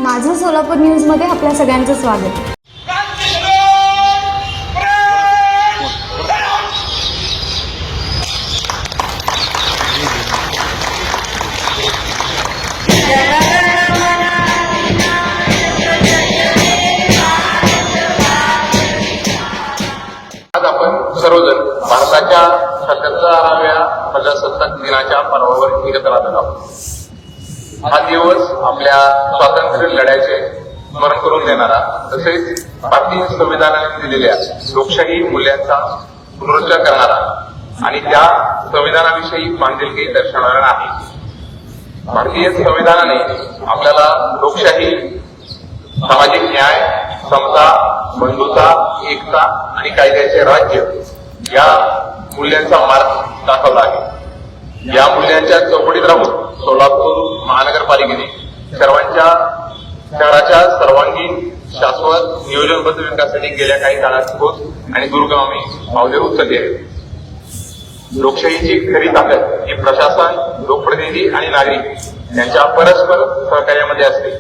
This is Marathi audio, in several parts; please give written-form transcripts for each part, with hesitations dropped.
माझं सोलापूर न्यूजमध्ये आपल्या सगळ्यांचं स्वागत. आज आपण सर्वजण भारताच्या 77व्या प्रजासत्ताक दिनाच्या पर्वावर एकत्र आलो आहोत. हा दिवस आपल्या स्वातंत्र्य लढ्याचे स्मरण करून देणारा तसेच भारतीय संविधानाने दिलेल्या लोकशाही मूल्यांचा पुनरुच्चार करणारा आणि त्या संविधानाविषयी बांधिलकी दर्शवणारा आहे. भारतीय संविधानाने आपल्याला लोकशाही, सामाजिक न्याय, समता, बंधुता, एकता आणि कायद्याचे राज्य या मूल्यांचा मार्ग दाखवला आहे. या मूल्यांच्या चौकटीत राहून सोलापूर महानगरपालिकेने शहराच्या सर्वांगीण शाश्वत नियोजनबद्ध विकासासाठी गेल्या काही काळात ठोस आणि दूरगामी पावले उचलली आहेत. लोकशाहीची खरी ताकद ही प्रशासन, लोकप्रतिनिधी आणि नागरिक यांच्या परस्पर सहकार्यामध्ये असते.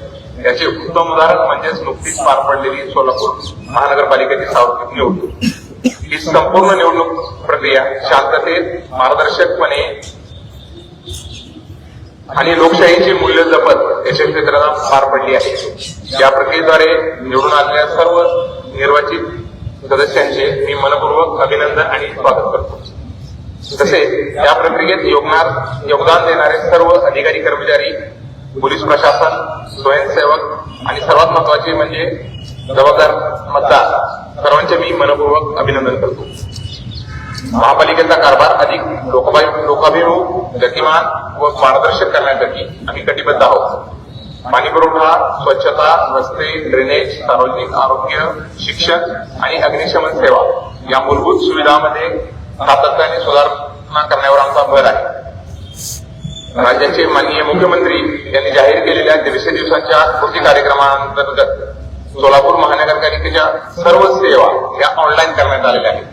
याचे उत्तम उदाहरण म्हणजेच नुकतीच पार पडलेली सोलापूर महानगरपालिकेची सार्वत्रिक निवडणूक. ही संपूर्ण निवडणूक प्रक्रिया शांततेत, पारदर्शकपणे आणि लोकशाहीची मूल्य जपत यशस्वीरित्या पार पडली आहे. या प्रक्रियेद्वारे निवडून आलेल्या सर्व निर्वाचित सदस्यांचे मी मनपूर्वक अभिनंदन आणि स्वागत करतो. तसेच या प्रक्रियेत योगदान देणारे सर्व अधिकारी, कर्मचारी, पोलीस प्रशासन, स्वयंसेवक आणि सर्वात महत्वाचे म्हणजे जबाबदार मतदार सर्वांचे मी मनपूर्वक अभिनंदन करतो. महापालिकेचा कारभार अधिक लोकाभिमुख, गतिमान व पारदर्शक करण्यासाठी आम्ही कटिबद्ध आहोत. पाणी पुरवठा, स्वच्छता, रस्ते, ड्रेनेज, सार्वजनिक आरोग्य, शिक्षण आणि अग्निशमन सेवा या मूलभूत सुविधांमध्ये सातत्याने सुधारणा करण्यावर आमचा भर आहे. राज्याचे माननीय मुख्यमंत्री यांनी जाहीर केलेल्या 150 दिवसांच्या कृती कार्यक्रमांतर्गत सोलापूर महानगरपालिकेच्या सर्व सेवा या ऑनलाईन करण्यात आलेल्या आहेत.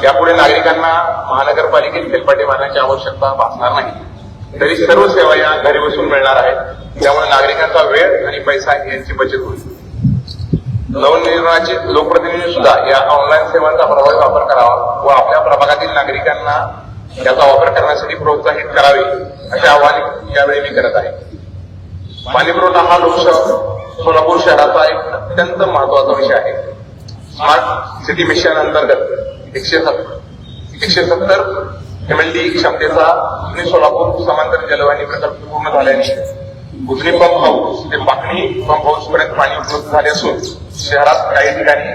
यापुढे नागरिकांना महानगरपालिकेत हेलपाटे मारण्याची आवश्यकता भासणार नाही. तरी सर्व सेवा या घरी बसून मिळणार आहेत. त्यामुळे नागरिकांचा वेळ आणि पैसा यांची बचत होईल. नवनिर्वाचित लोकप्रतिनिधी सुद्धा या ऑनलाईन सेवांचा प्रभावी वापर करावा व आपल्या प्रभागातील नागरिकांना याचा वापर करण्यासाठी प्रोत्साहित करावे असे आवाहन यावेळी मी करत आहे. पाणी पुरवठा हा सोलापूर शहराचा एक अत्यंत महत्वाचा विषय आहे. स्मार्ट सिटी मिशन अंतर्गत 170 MLD क्षमतेचा उजनी सोलापूर समांतर जलवाहिनी प्रकल्प पूर्ण झाल्याने उजनी पंप हाऊस ते पाकणी पंप हाऊस पर्यंत पाणी उपलब्ध झाले असून शहरात काही ठिकाणी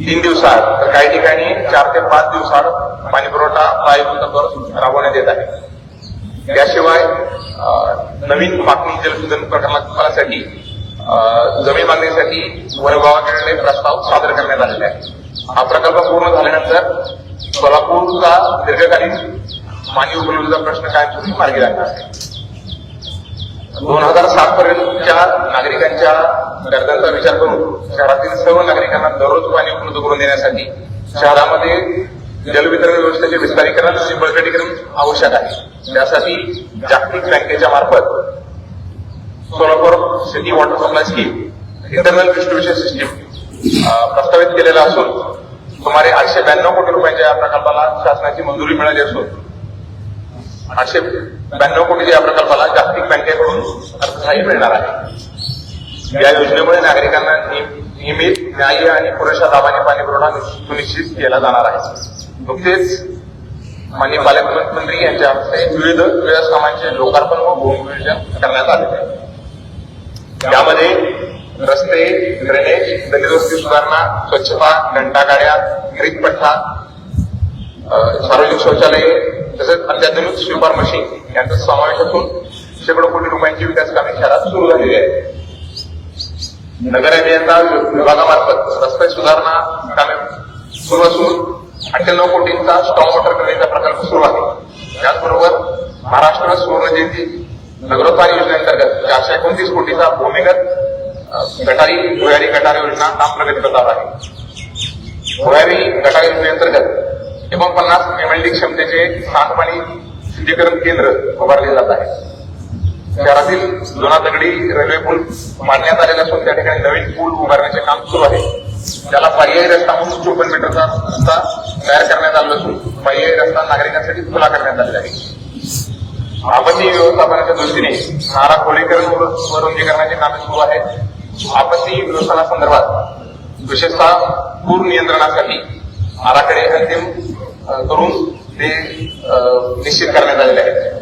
3 दिवसात तर काही ठिकाणी 4 ते 5 दिवसात पाणी पुरवठा पायाभूत राबवण्यात येत आहे. त्याशिवाय नवीन पाकणी जलशोधन प्रकल्पासाठी जमीन मागणीसाठी वनविभागाकडे प्रस्ताव सादर करण्यात आलेले आहे. हा प्रकल्प पूर्ण झाल्यानंतर सोलापूरचा दीर्घकालीन पाणी उपलब्धता प्रश्न कायमस्वरूपी मार्गी लागणार आहे. 2007 पर्यंतच्या नागरिकांच्या गरजांचा विचार करून शहरातील सर्व नागरिकांना दररोज पाणी उपलब्ध करून देण्यासाठी शहरामध्ये जलवितरण व्यवस्थेचे विस्तारीकरण आणि बळकटीकरण आवश्यक आहे. त्यासाठी जागतिक बँकेच्या मार्फत Solapur city water supply scheme internal distribution system प्रस्तावित केलेला असून सुमारे 892 कोटी रुपयांच्या या प्रकल्पाला शासनाची मंजुरी मिळाली असून 892 कोटीच्या या प्रकल्पाला जागतिक बँकेकडून अर्थसहाय्य मिळणार आहे. या योजनेमुळे नागरिकांना नियमित, न्याय्य आणि पुरेशा दाबाने पाणी पुरवठा सुनिश्चित केला जाणार आहे. नुकतेच माननीय पालकमंत्री यांच्या हस्ते विविध विकास कामांचे लोकार्पण व भूमिपूजन करण्यात आले आहे. यामध्ये रस्ते, ड्रेनेज, दलित वस्ती सुधारणा, स्वच्छता, घंटागाड्या, हरित पट्टा, सार्वजनिक शौचालये तसेच अत्याधुनिक स्वीपर मशीन यांचा समावेश असून शेकडो कोटी रुपयांची विकास कामे शहरात सुरू झालेली आहेत. नगर अभियंता विभागामार्फत रस्ते सुधारणा कामे सुरू असून 98 कोटींचा स्टॉर्म वॉटर ड्रेनेजचा प्रकल्प सुरू आहे. त्याचबरोबर महाराष्ट्र सुवर्णजयंती नगरोत्थान योजनेअंतर्गत 429 कोटीचा भूमिगत भुयारी गटार योजना काम प्रगतीपथावर आहे. भुयारी गटार योजनेअंतर्गत 49 MLD क्षमतेचे सांडपाणी शुद्धीकरण केंद्र उभारले जात आहे. शहरातील जुना दगडी रेल्वे पूल बांधण्यात आलेला असून त्या ठिकाणी नवीन पूल उभारण्याचे काम सुरू आहे. त्याला पर्यायी रस्ता म्हणून 54 मीटरचा रस्ता तयार करण्यात आला असून पर्यायी रस्ता नागरिकांसाठी खुला करण्यात आलेला आहे. आपत्ती व्यवस्थापनाच्या दृष्टीने नारा खोलीकरण व रुंदीकरणाची कामे सुरू आहेत. आपत्ती व्यवस्थापनासंदर्भात विशेषतः पूर नियंत्रणासाठी आराखडे अंतिम करून ते निश्चित करण्यात आलेले आहेत.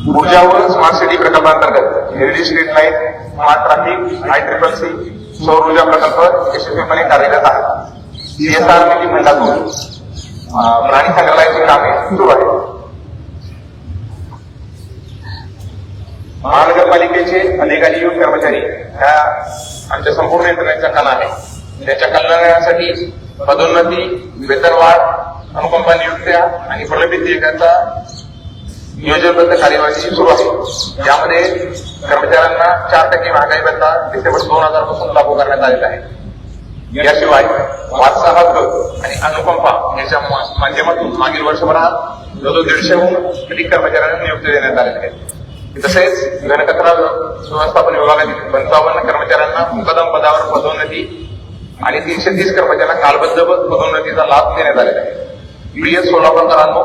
ऊर्जा व स्मार्ट सिटी प्रकल्पांतर्गत LED street light, smart traffic, ICCC सौर ऊर्जा प्रकल्प यशस्वीपणे कार्यरत आहे. CSR निधी फंडातून प्राणी संग्रहालयाची कामे सुरू आहेत. महानगरपालिकेचे अधिकारी व कर्मचारी ह्या आमच्या संपूर्ण यंत्रणेचा कणा आहे. त्याच्या कल्याणासाठी पदोन्नती, वेतनवाढ, अनुकंपा नियुक्त्या आणि प्रलंबित देयकाचा नियोजनबद्ध कार्यवाही सुरू आहे. यामध्ये कर्मचाऱ्यांना 4% महागाई भत्ता डिसेंबर 2000 पासून लागू करण्यात आलेला आहे. याशिवाय वारसा हक्क आणि अनुकंपा याच्या माध्यमातून मागील वर्षभरात जवळजवळ 150हून अधिक कर्मचाऱ्यांना नियुक्ती देण्यात आलेल्या आहेत. तसेच घनकचरा व्यवस्थापन विभागातील 55 कर्मचाऱ्यांना मुकदम पदावर पदोन्नती आणि 330 कर्मचाऱ्यांना कालबद्ध पदोन्नतीचा लाभ देण्यात आलेला आहे. प्रिय सोलापूरकरांनो,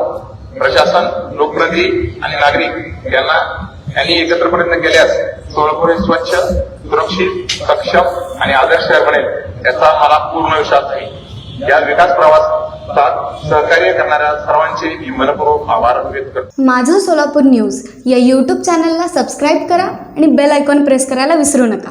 प्रशासन, लोकप्रतिनिधी आणि नागरिक यांनी एकत्र प्रयत्न केल्यास सोलापूर हे स्वच्छ, सुरक्षित, सक्षम आणि आदर्श शहर बनेल याचा मला पूर्ण विश्वास आहे. या विकास प्रवासात सहकार्य करणाऱ्या सर्वांचे मी मनपूर्वक आभार व्यक्त करतो. माझं सोलापूर न्यूज या यूट्यूब चॅनलला सबस्क्राईब करा आणि बेल आयकॉन प्रेस करायला विसरू नका.